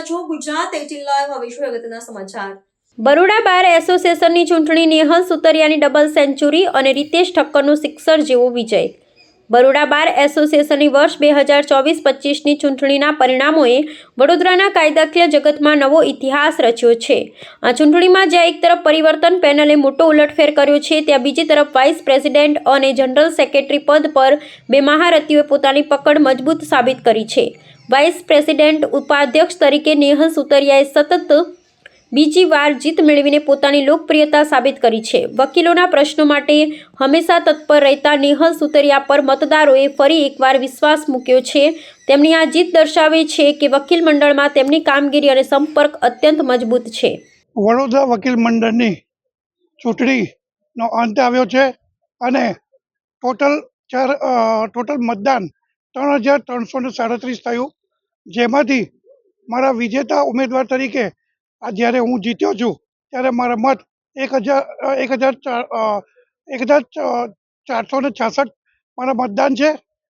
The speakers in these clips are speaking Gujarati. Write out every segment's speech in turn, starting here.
રહ્યા છો ગુજરાત 18 લાઈવ હવે શું અગત્યના સમાચાર। બરોડા બાર એસોસિએશનની ચૂંટણી નેહલ સુતરિયાની ડબલ સેન્ચુરી અને રીતેશ ઠક્કરનો સિક્સર જેવો વિજય। બરોડા બાર એસોસિએશનની વર્ષ 2024-25ની ચૂંટણીના પરિણામોએ વડોદરાના કાયદાકીય જગતમાં નવો ઇતિહાસ રચ્યો છે। આ ચૂંટણીમાં જ્યાં એક તરફ પરિવર્તન પેનલે મોટો ઉલટફેર કર્યો છે, ત્યાં બીજી તરફ વાઇસ પ્રેસિડેન્ટ અને જનરલ સેક્રેટરી પદ પર બે મહારથીઓએ પોતાની પકડ મજબૂત સાબિત કરી છે। વાઇસ પ્રેસિડેન્ટ ઉપાધ્યક્ષ તરીકે નેહલ સુતરિયાએ સતત બીજી વાર જીત મેળવીને પોતાની લોકપ્રિયતા સાબિત કરી છે। વકીલોના પ્રશ્નો માટે હંમેશા તત્પર રહેતા નેહલ સુતરિયા પર મતદારોએ ફરી એકવાર વિશ્વાસ મૂક્યો છે। તેમની આ જીત દર્શાવે છે કે વકીલ મંડળમાં તેમની કામગીરી અને સંપર્ક અત્યંત મજબૂત છે। વડોદરા વકીલ મંડળની ચૂંટણીનો અંત આવ્યો છે અને ટોટલ મતદાન 3,337 થયું, જેમાંથી મારા વિજેતા ઉમેદવાર તરીકે જ્યારે હું જીત્યો છું ત્યારે મારા મત 1,466 મારા મતદાન છે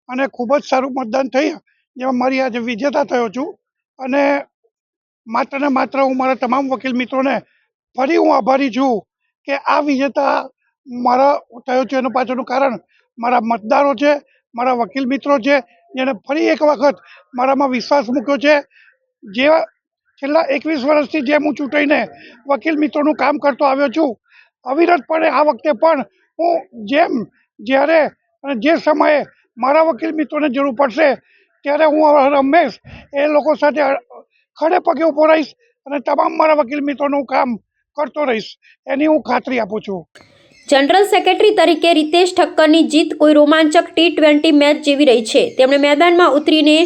અને ખૂબ જ સારું મતદાન થઈ, જેમાં મારી આજે વિજેતા થયો છું। અને માત્ર ને માત્ર હું મારા તમામ વકીલ મિત્રોને ફરી હું આભારી છું કે આ વિજેતા મારા થયો છે એનું પાછળનું કારણ મારા મતદારો છે, મારા વકીલ મિત્રો છે, જેને ફરી એક વખત મારામાં વિશ્વાસ મૂક્યો છે। જે છેલ્લા 21 વર્ષથી જેમ હું ચૂંટાઈને વકીલ મિત્રોનું કામ કરતો આવ્યો છું, અવિરતપણે આ વખતે પણ હું જ્યારે અને જે સમયે મારા વકીલ મિત્રોને જરૂર પડશે ત્યારે હું હંમેશ એ લોકો સાથે ખડે પગે ઊભો રહીશ અને તમામ મારા વકીલ મિત્રોનું કામ કરતો રહીશ, એની હું ખાતરી આપું છું। જનરલ સેક્રેટરી તરીકે રીતેશ ઠક્કરની જીત કોઈ રોમાંચક T20 મેચ જેવી રહી છે। તેમણે મેદાનમાં ઉતરીને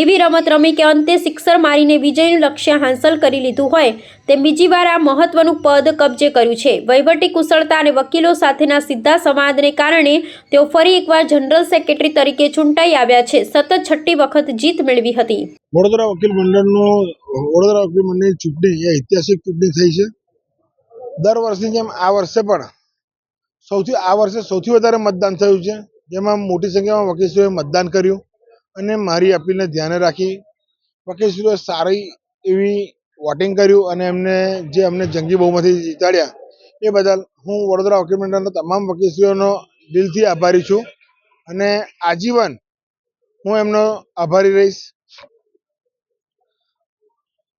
એવી રમત રમી કે અંતે સિક્સર મારીને વિજયનું લક્ષ્ય હાંસલ કરી લીધું હોય તેમ બીજી વાર આ મહત્વનું પદ કબજે કર્યું છે। વહીવટી કુશળતા અને વકીલો સાથેના સીધા સંવાદને કારણે તેઓ ફરી એકવાર જનરલ સેક્રેટરી તરીકે ચૂંટાઈ આવ્યા છે। સતત 6ઠ્ઠી વખત જીત મેળવી હતી। વડોદરા વકીલ મંડળની ચૂંટણી એ ઐતિહાસિક ચૂંટણી થઈ છે। દર વર્ષની જેમ આ વર્ષે સૌથી વધારે મતદાન થયું છે, જેમાં મોટી સંખ્યામાં વકીલશ્રીઓએ મતદાન કર્યું અને મારી અપીલને ધ્યાને રાખી વકીલશ્રીઓએ સારી એવી વોટિંગ કર્યું અને અમને જંગી બહુમતી જીતાડ્યા એ બદલ હું વડોદરા વકીલ મંડળના તમામ વકીલશ્રીઓનો દિલથી આભારી છું અને આજીવન હું એમનો આભારી રહીશ।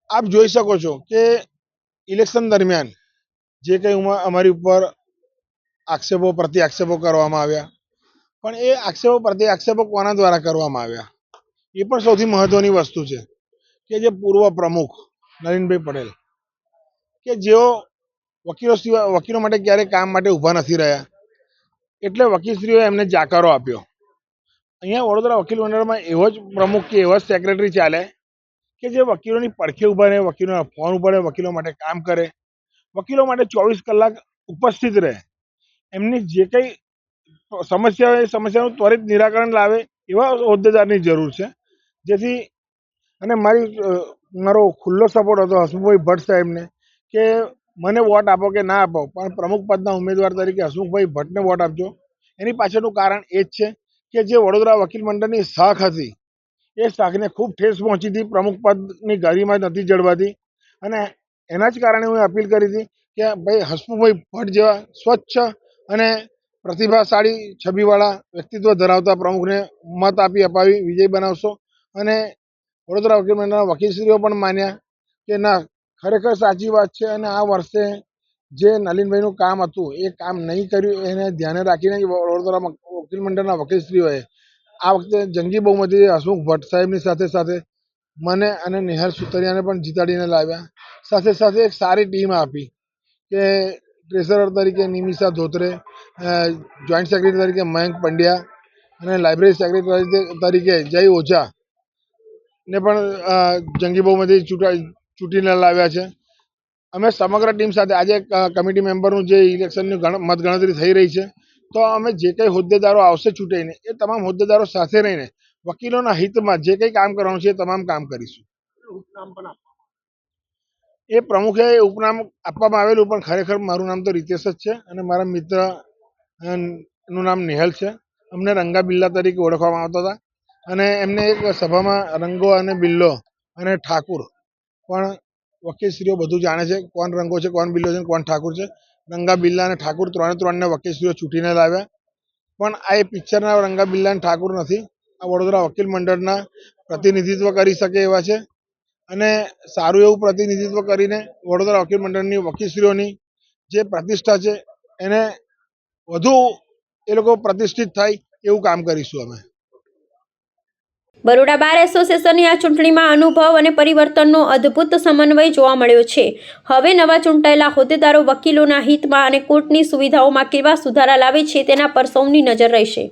આપ જોઈ શકો છો કે ઇલેક્શન દરમિયાન જે કંઈ અમારી ઉપર પ્રતિ આક્ષેપો કરવામાં આવ્યા, પણ એ પ્રતિ આક્ષેપો કોના દ્વારા કરવામાં આવ્યા એ પણ સૌથી મહત્વની વસ્તુ છે કે જે પૂર્વ પ્રમુખ નલિનભાઈ પટેલ કે જેઓ વકીલો માટે ક્યારેય કામ માટે ઊભા નથી રહ્યા, એટલે વકીલશ્રીઓએ એમને જાકારો આપ્યો। અહીંયા વડોદરા વકીલ મંડળમાં એવો જ પ્રમુખ કે એવો જ સેક્રેટરી ચાલે કે જે વકીલોની પડખે ઊભા રહે, વકીલોના ફોન ઉપાડે, વકીલો માટે કામ કરે, વકીલો માટે 24 કલાક ઉપસ્થિત રહે, એમની જે કંઈ સમસ્યા હોય એ સમસ્યાનું ત્વરિત નિરાકરણ લાવે એવા હોદ્દેદારની જરૂર છે। જેથી અને મારો ખુલ્લો સપોર્ટ હતો હસમુખભાઈ ભટ્ટ સાહેબને કે મને વોટ આપો કે ના આપો, પણ પ્રમુખ પદના ઉમેદવાર તરીકે હસમુખભાઈ ભટ્ટને વોટ આપજો। એની પાછળનું કારણ એ જ છે કે જે વડોદરા વકીલ મંડળની શાખ હતી એ શાખને ખૂબ ઠેસ પહોંચી હતી, પ્રમુખ પદની ગરિમા નથી જળવાતી અને એના જ કારણે હું અપીલ કરી હતી કે ભાઈ હસમુખભાઈ ભટ્ટ જેવા સ્વચ્છ અને પ્રતિભાશાળી છબીવાળા વ્યક્તિત્વ ધરાવતા પ્રમુખને મત અપાવી વિજય બનાવશો। અને વડોદરા વકીલ મંડળના વકીલશ્રીઓ પણ માન્યા કે ના, ખરેખર સાચી વાત છે અને આ વર્ષે જે નલિનભાઈનું કામ હતું એ કામ નહીં કર્યું, એને ધ્યાને રાખીને વડોદરા વકીલ મંડળના વકીલશ્રીઓએ આ વખતે જંગી બહુમતી હસમુખ ભટ્ટ સાહેબની સાથે મને અને નેહલ સુતરિયાને પણ જીતાડીને લાવ્યા। સાથે સાથે એક સારી ટીમ આપી કે ટ્રેઝરર તરીકે નિમિષા ધોત્રે, જોઈન્ટ સેક્રેટરી તરીકે મયંક પંડ્યા અને લાઇબ્રેરી સેક્રેટરી તરીકે જય ઓઝા ને પણ જંગી બહુમતી ચૂંટીને લાવ્યા છે। અમે સમગ્ર ટીમ સાથે આજે કમિટી મેમ્બરનું જે ઇલેક્શનની મતગણતરી થઈ રહી છે, તો અમે જે કંઈ હોદ્દેદારો આવશે ચૂંટાઈને એ તમામ હોદ્દેદારો સાથે રહીને વકીલોના હિતમાં જે કંઈ કામ કરવાનું છે એ તમામ કામ કરીશું। એ પ્રમુખે ઉપનામ આપવામાં આવેલું, પણ ખરેખર મારું નામ તો રીતેશ જ છે અને મારા મિત્ર નું નામ નેહલ છે। અમને રંગા બિલ્લા તરીકે ઓળખવામાં આવતા હતા અને એમને એક સભામાં રંગો અને બિલ્લો અને ઠાકુર પણ વકીલશ્રીઓ બધું જાણે છે, કોણ રંગો છે, કોણ બિલ્લો છે, કોણ ઠાકુર છે. રંગા બિલ્લા અને ઠાકુર ત્રણને વકીલશ્રીઓ છૂટીને લાવ્યા. પણ આ એ પિક્ચરના રંગા બિલ્લા અને ઠાકુર નથી. આ વડોદરા વકીલ મંડળના પ્રતિનિધિત્વ કરી શકે એવા છે અને સારું એવું પ્રતિનિધિત્વ કરીને વડોદરા વકીલ મંડળની વકીલશ્રીઓની જે પ્રતિષ્ઠા છે એને વધુ એ લોકો પ્રતિષ્ઠિત થાય એવું કામ કરીશું અમે. બરોડા બાર એસોસિએશનની આ ચૂંટણીમાં અનુભવ અને પરિવર્તનનો અદ્ભુત સમન્વય જોવા મળ્યો છે. હવે નવા ચૂંટાયેલા હોદ્દેદારો વકીલોના હિતમાં અને કોર્ટની સુવિધાઓમાં કેવા સુધારા લાવે છે તેના પર સૌની નજર રહેશે.